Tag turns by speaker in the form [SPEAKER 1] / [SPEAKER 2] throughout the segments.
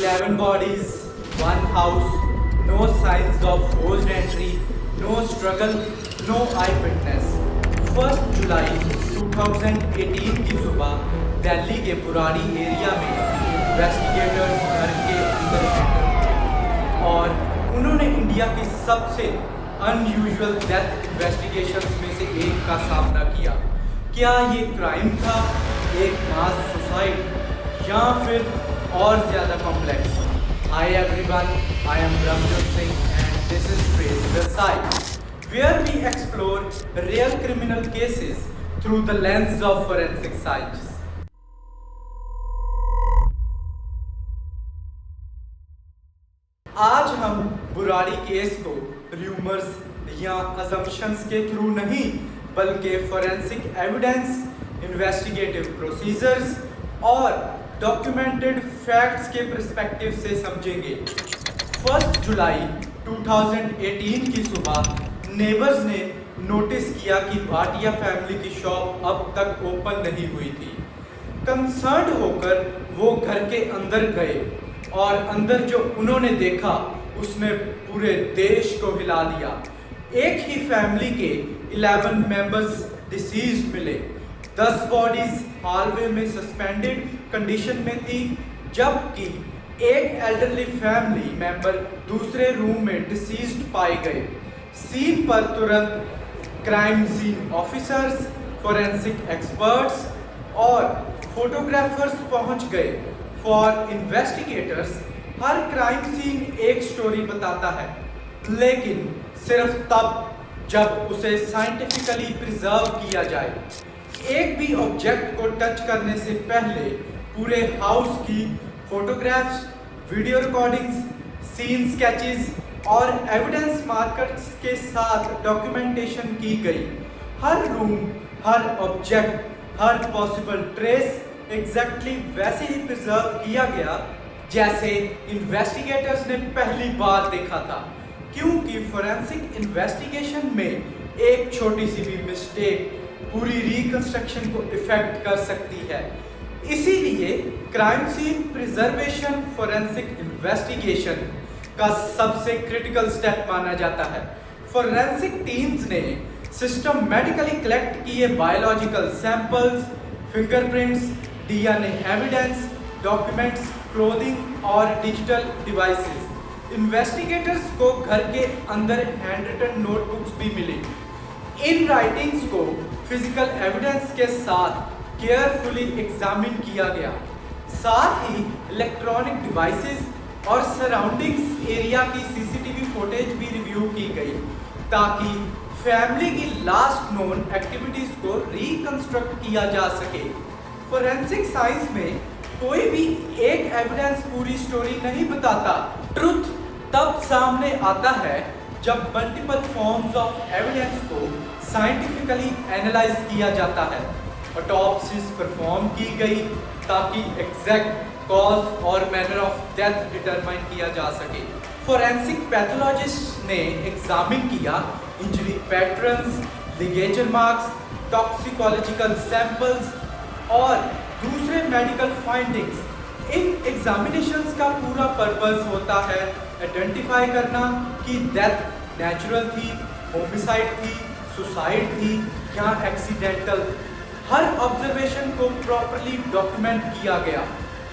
[SPEAKER 1] 11 bodies, one house, no signs of forced entry, no struggle, no eyewitness. 1 जुलाई 2018 की सुबह दिल्ली के Burari area में investigators घर के अंदर एंटर हुए और उन्होंने इंडिया की सबसे अनयूजुअल डेथ इन्वेस्टिगेशंस में से एक का सामना किया। क्या ये क्राइम था, एक मास सुसाइड या फिर और ज़्यादा complex? Hi everyone, I am Brahmjot Singh and this is trace the science, where we explore real criminal cases through the lens of forensic science. आज हम बुराड़ी केस को रूमर्स या असम्पशंस के थ्रू नहीं बल्कि फोरेंसिक एविडेंस, इन्वेस्टिगेटिव प्रोसीजर्स और documented facts के perspective से समझेंगे। 1 जुलाई 2018 की सुबह नेबर्स ने नोटिस किया कि भाटिया फैमिली की शॉप अब तक ओपन नहीं हुई थी। कंसर्न्ड होकर वो घर के अंदर गए और अंदर जो उन्होंने देखा उसने पूरे देश को हिला दिया। एक ही फैमिली के 11 मेंबर्स डिसीज्ड मिले। 10 बॉडीज हॉलवे में सस्पेंडेड कंडीशन में थी, जबकि एक एल्डरली फैमिली मेंबर दूसरे रूम में डिसीज्ड पाए गए। सीन पर तुरंत crime scene officers, forensic experts और फोटोग्राफर्स पहुंच गए। फॉर इन्वेस्टिगेटर्स हर क्राइम सीन एक स्टोरी बताता है, लेकिन सिर्फ तब जब उसे साइंटिफिकली प्रिजर्व किया जाए। एक भी ऑब्जेक्ट को टच करने से पहले पूरे हाउस की photographs, video recordings, scene sketches और एविडेंस मार्कर्स के साथ डॉक्यूमेंटेशन की गई। हर रूम, हर ऑब्जेक्ट, हर पॉसिबल ट्रेस एग्जैक्टली वैसे ही प्रिजर्व किया गया जैसे इन्वेस्टिगेटर्स ने पहली बार देखा था, क्योंकि फोरेंसिक इन्वेस्टिगेशन में एक छोटी सी भी मिस्टेक पूरी रिकंस्ट्रक्शन को इफेक्ट कर सकती है। इसीलिए crime scene preservation forensic investigation का सबसे क्रिटिकल स्टेप माना जाता है। फोरेंसिक टीम्स ने सिस्टमैटिकली कलेक्ट किए biological samples, fingerprints, DNA evidence, documents, clothing और डिजिटल डिवाइसेस। इन्वेस्टिगेटर्स को घर के अंदर हैंड रिटन नोटबुक्स भी मिली। इन राइटिंग्स को फिजिकल एविडेंस के साथ केयरफुली एग्जामिन किया गया। साथ ही इलेक्ट्रॉनिक डिवाइसेस और सराउंडिंग्स एरिया की सीसीटीवी फुटेज भी रिव्यू की गई, ताकि फैमिली की लास्ट नोन एक्टिविटीज को रिकंस्ट्रक्ट किया जा सके। फोरेंसिक साइंस में कोई भी एक एविडेंस पूरी स्टोरी नहीं बताता। ट्रुथ तब सामने आता है जब मल्टीपल फॉर्म्स ऑफ एविडेंस को साइंटिफिकली एनालाइज किया जाता है। ऑटोप्सीज परफॉर्म की गई ताकि एग्जैक्ट कॉज और मैनर ऑफ डेथ डिटरमाइन किया जा सके। फोरेंसिक पैथोलॉजिस्ट ने एग्जामिन किया injury patterns, ligature marks, toxicological samples और दूसरे मेडिकल फाइंडिंग्स। इन एग्जामिनेशंस का पूरा पर्पस होता है आइडेंटिफाई करना कि डेथ नेचुरल थी, होमिसाइड थी, सुसाइड थी या एक्सीडेंटल। हर ऑब्जर्वेशन को प्रॉपर्ली डॉक्यूमेंट किया गया,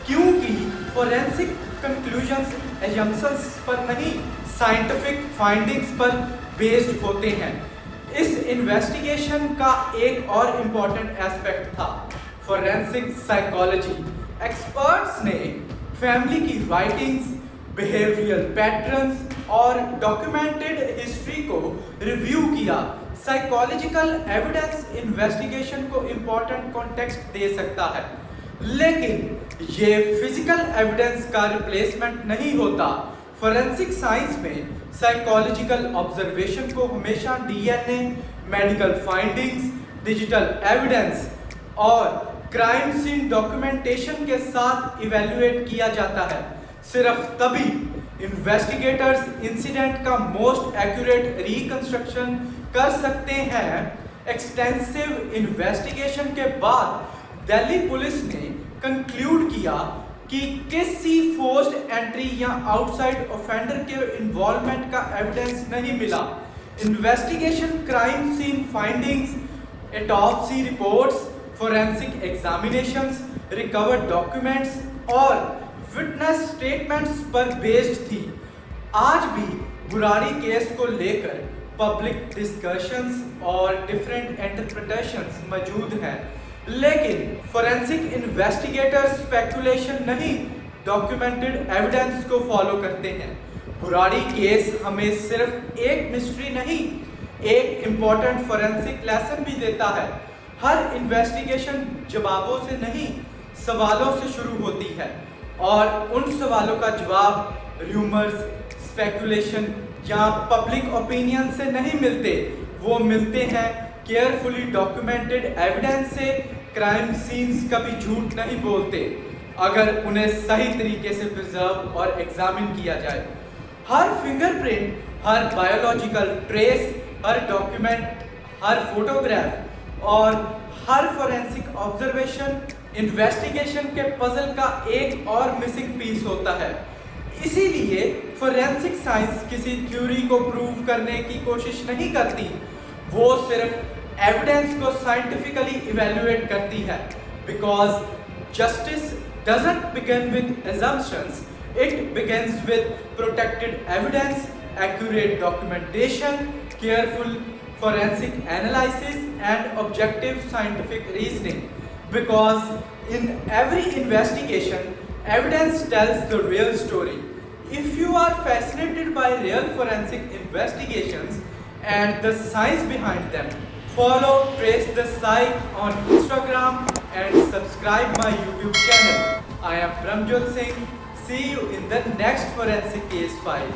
[SPEAKER 1] क्योंकि फोरेंसिक कंक्लूजन्स एजम्पशंस पर नहीं, साइंटिफिक फाइंडिंग्स पर बेस्ड होते हैं। इस इन्वेस्टिगेशन का एक और इम्पॉर्टेंट एस्पेक्ट था फोरेंसिक साइकोलॉजी। एक्सपर्ट्स ने फैमिली की राइटिंग्स, बिहेवियरल पैटर्न्स और डॉक्यूमेंटेड हिस्ट्री को रिव्यू किया। साइकोलॉजिकल एविडेंस इन्वेस्टिगेशन को इम्पोर्टेंट कॉन्टेक्स्ट दे सकता है, लेकिन ये फिजिकल एविडेंस का रिप्लेसमेंट नहीं होता। फोरेंसिक साइंस में साइकोलॉजिकल ऑब्जर्वेशन को हमेशा DNA, medical findings, digital evidence और क्राइम सीन डॉक्यूमेंटेशन के साथ इवैल्यूएट किया जाता है। सिर्फ तभी इन्वेस्टिगेटर्स इंसिडेंट का मोस्ट एक्यूरेट रिकंस्ट्रक्शन कर सकते हैं। एक्सटेंसिव इन्वेस्टिगेशन के बाद दिल्ली पुलिस ने कंक्लूड किया कि किसी फोर्स्ड एंट्री या आउटसाइड ऑफेंडर के इन्वॉल्वमेंट का एविडेंस नहीं मिला। Investigation, crime scene findings, autopsy reports, forensic examinations, recovered documents और विटनेस स्टेटमेंट्स पर बेस्ड थी। आज भी बुराड़ी केस को लेकर पब्लिक डिस्कशंस और डिफरेंट इंटरप्रिटेशंस मौजूद हैं, लेकिन फोरेंसिक इन्वेस्टिगेटर्स स्पेकुलेशन नहीं, डॉक्यूमेंटेड एविडेंस को फॉलो करते हैं। बुराड़ी केस हमें सिर्फ एक मिस्ट्री नहीं, एक इंपॉर्टेंट फोरेंसिक लेसन भी देता है। हर इन्वेस्टिगेशन जवाबों से नहीं, सवालों से शुरू होती है, और उन सवालों का जवाब र्यूमर्स, स्पेकुलेशन या पब्लिक ओपिनियन से नहीं मिलते, वो मिलते हैं केयरफुली डॉक्यूमेंटेड एविडेंस से। क्राइम सीन्स कभी झूठ नहीं बोलते अगर उन्हें सही तरीके से प्रिजर्व और एग्जामिन किया जाए। हर फिंगरप्रिंट, हर बायोलॉजिकल ट्रेस, हर डॉक्यूमेंट, हर फोटोग्राफ और हर फोरेंसिक ऑब्जर्वेशन इन्वेस्टिगेशन के पजल का एक और मिसिंग पीस होता है। इसीलिए फोरेंसिक साइंस किसी थ्योरी को प्रूव करने की कोशिश नहीं करती, वो सिर्फ एविडेंस को साइंटिफिकली इवैल्यूएट करती है। Because justice doesn't begin with assumptions, it begins with protected evidence, accurate documentation, careful forensic analysis and objective scientific reasoning. Because in every investigation, evidence tells the real story. If you are fascinated by real forensic investigations and the science behind them, follow Trace the Site on Instagram and subscribe my YouTube channel. I am Pramjot Singh. See you in the next forensic case file.